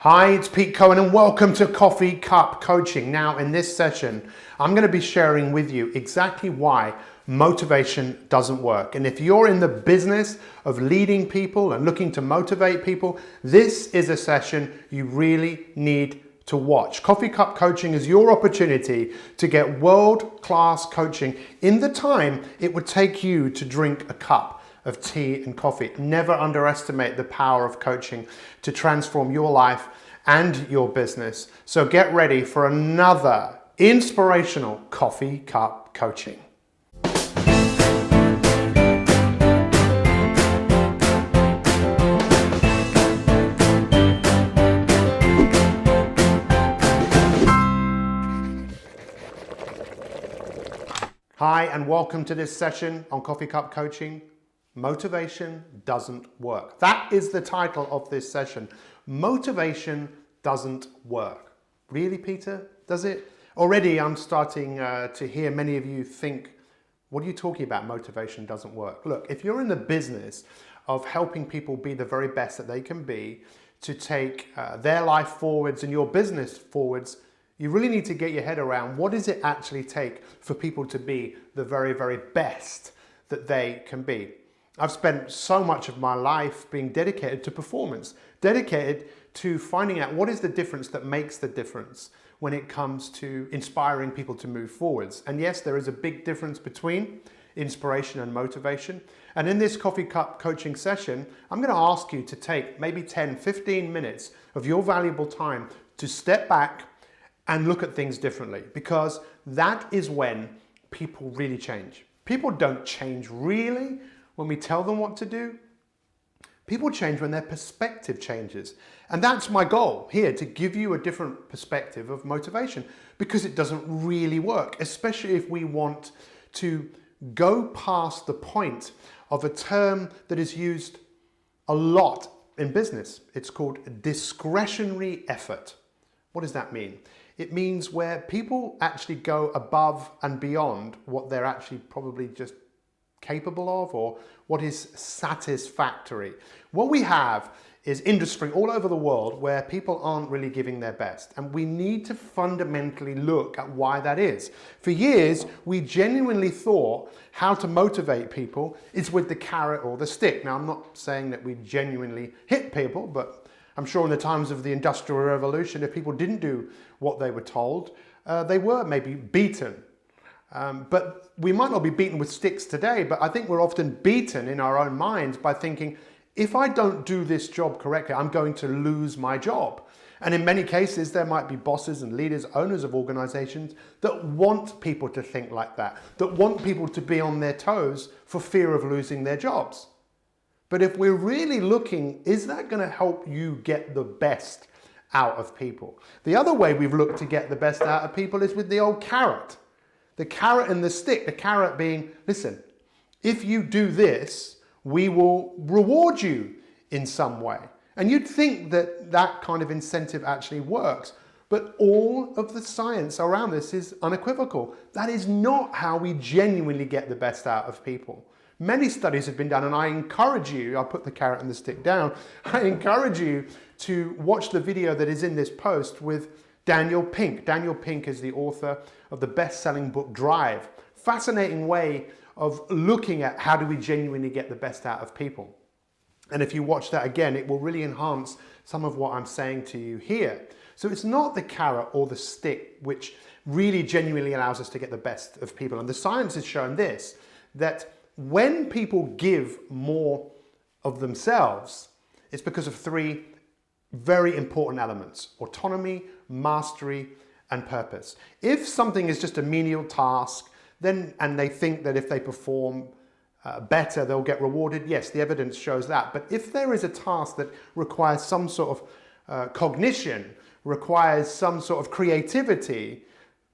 Hi, it's Pete Cohen and welcome to Coffee Cup Coaching. Now in this session, I'm going to be sharing with you exactly why motivation doesn't work. And if you're in the business of leading people and looking to motivate people, this is a session you really need to watch. Coffee Cup Coaching is your opportunity to get world-class coaching in the time it would take you to drink a cup of tea and coffee. Never underestimate the power of coaching to transform your life and your business. So get ready for another inspirational Coffee Cup Coaching. Hi, and welcome to this session on Coffee Cup Coaching. Motivation doesn't work. That is the title of this session. Motivation doesn't work. Really, Peter? Does it? Already I'm starting to hear many of you think, what are you talking about? Motivation doesn't work. Look, if you're in the business of helping people be the very best that they can be, to take their life forwards and your business forwards, you really need to get your head around what does it actually take for people to be the very, very best that they can be. I've spent so much of my life being dedicated to performance, dedicated to finding out what is the difference that makes the difference when it comes to inspiring people to move forwards. And yes, there is a big difference between inspiration and motivation. And in this Coffee Cup Coaching session, I'm going to ask you to take maybe 10, 15 minutes of your valuable time to step back and look at things differently, because that is when people really change. People don't change really when we tell them what to do. People change when their perspective changes. And that's my goal here, to give you a different perspective of motivation, because it doesn't really work, especially if we want to go past the point of a term that is used a lot in business. It's called discretionary effort. What does that mean? It means where people actually go above and beyond what they're actually probably just capable of, or what is satisfactory. What we have is industry all over the world where people aren't really giving their best, and we need to fundamentally look at why that is. For years, we genuinely thought how to motivate people is with the carrot or the stick. Now, I'm not saying that we genuinely hit people, but I'm sure in the times of the Industrial Revolution, if people didn't do what they were told, they were maybe beaten. But we might not be beaten with sticks today, but I think we're often beaten in our own minds by thinking, if I don't do this job correctly, I'm going to lose my job. And in many cases, there might be bosses and leaders, owners of organizations that want people to think like that want people to be on their toes for fear of losing their jobs. But if we're really looking, is that going to help you get the best out of people? The other way we've looked to get the best out of people is with the old carrot. The carrot and the stick, the carrot being, listen, if you do this, we will reward you in some way. And you'd think that that kind of incentive actually works, but all of the science around this is unequivocal. That is not how we genuinely get the best out of people. Many studies have been done, and I encourage you, I'll put the carrot and the stick down, I encourage you to watch the video that is in this post with Daniel Pink. Daniel Pink is the author of the best-selling book, Drive. Fascinating way of looking at how do we genuinely get the best out of people. And if you watch that again, it will really enhance some of what I'm saying to you here. So it's not the carrot or the stick which really genuinely allows us to get the best of people. And the science has shown this, that when people give more of themselves, it's because of three very important elements: autonomy, mastery, and purpose. If something is just a menial task, and they think that if they perform better, they'll get rewarded, yes, the evidence shows that. But if there is a task that requires some sort of cognition, requires some sort of creativity,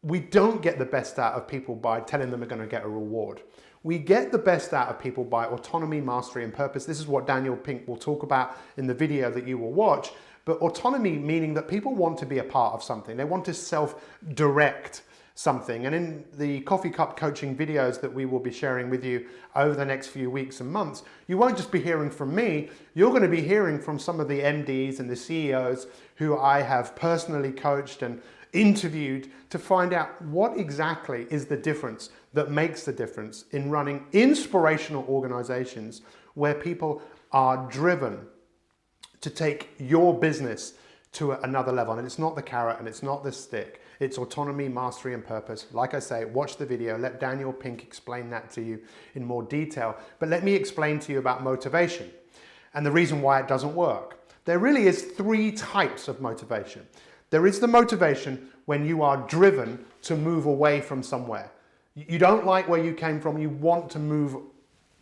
we don't get the best out of people by telling them they're going to get a reward. We get the best out of people by autonomy, mastery, and purpose. This is what Daniel Pink will talk about in the video that you will watch. But autonomy meaning that people want to be a part of something. They want to self-direct something. And in the coffee cup coaching videos that we will be sharing with you over the next few weeks and months, you won't just be hearing from me, you're going to be hearing from some of the MDs and the CEOs who I have personally coached and interviewed to find out what exactly is the difference that makes the difference in running inspirational organizations where people are driven to take your business to another level. And it's not the carrot and it's not the stick. It's autonomy, mastery, and purpose. Like I say, watch the video. Let Daniel Pink explain that to you in more detail. But let me explain to you about motivation and the reason why it doesn't work. There really is 3 types of motivation. There is the motivation when you are driven to move away from somewhere. You don't like where you came from, you want to move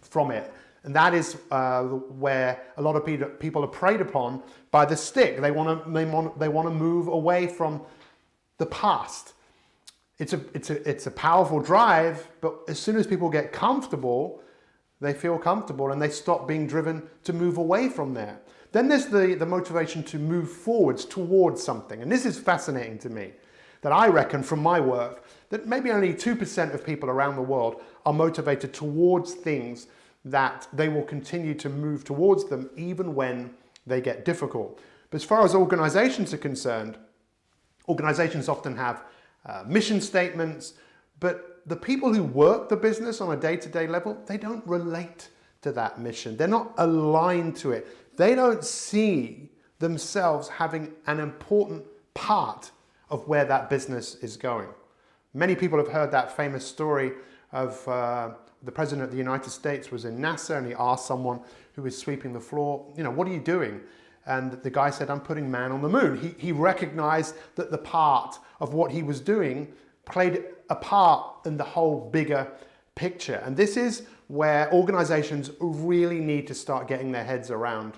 from it. And that is where a lot of people are preyed upon by the stick. They want to move away from the past. It's a powerful drive, but as soon as people get comfortable, they feel comfortable and they stop being driven to move away from there. Then there's the motivation to move forwards towards something. And this is fascinating to me, that I reckon from my work that maybe only 2% of people around the world are motivated towards things that they will continue to move towards them even when they get difficult. But as far as organizations are concerned, organizations often have mission statements, but the people who work the business on a day-to-day level, they don't relate to that mission. They're not aligned to it. They don't see themselves having an important part of where that business is going. Many people have heard that famous story of the President of the United States was in NASA and he asked someone who was sweeping the floor, you know, what are you doing? And the guy said, I'm putting man on the moon. He recognized that the part of what he was doing played a part in the whole bigger picture. And this is where organizations really need to start getting their heads around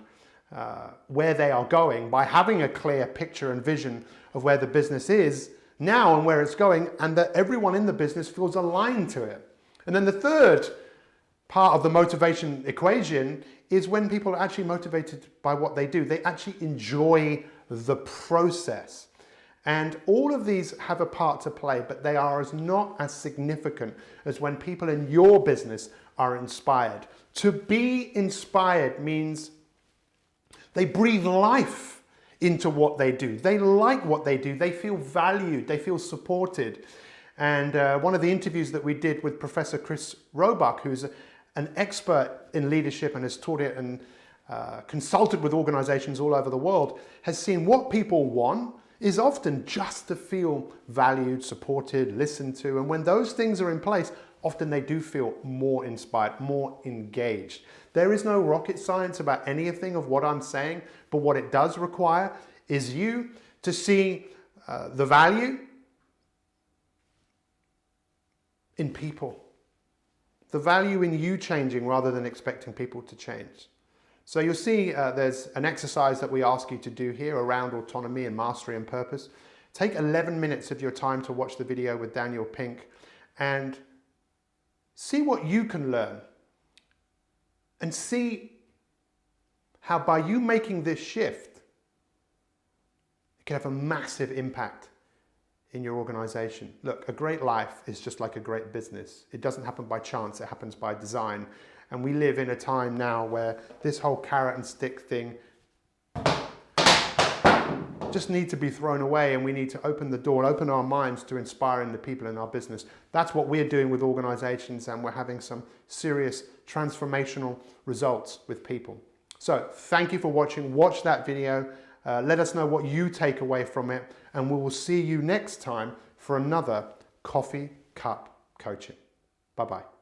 where they are going by having a clear picture and vision of where the business is now and where it's going, and that everyone in the business feels aligned to it. And then the third part of the motivation equation is when people are actually motivated by what they do. They actually enjoy the process. And all of these have a part to play, but they are not as significant as when people in your business are inspired. To be inspired means they breathe life into what they do. They like what they do. They feel valued. They feel supported. And one of the interviews that we did with Professor Chris Roebuck, who's an expert in leadership and has taught it and consulted with organizations all over the world, has seen what people want is often just to feel valued, supported, listened to. And when those things are in place, often they do feel more inspired, more engaged. There is no rocket science about anything of what I'm saying, but what it does require is you to see the value in people. The value in you changing rather than expecting people to change. So you'll see there's an exercise that we ask you to do here around autonomy and mastery and purpose. Take 11 minutes of your time to watch the video with Daniel Pink and see what you can learn. And see how by you making this shift, it can have a massive impact in your organization. Look, a great life is just like a great business. It doesn't happen by chance, it happens by design. And we live in a time now where this whole carrot and stick thing just need to be thrown away, and we need to open the door and open our minds to inspiring the people in our business. That's what we're doing with organizations, and we're having some serious transformational results with people. So thank you for watching. Watch that video. Let us know what you take away from it, and we will see you next time for another Coffee Cup Coaching. Bye-bye.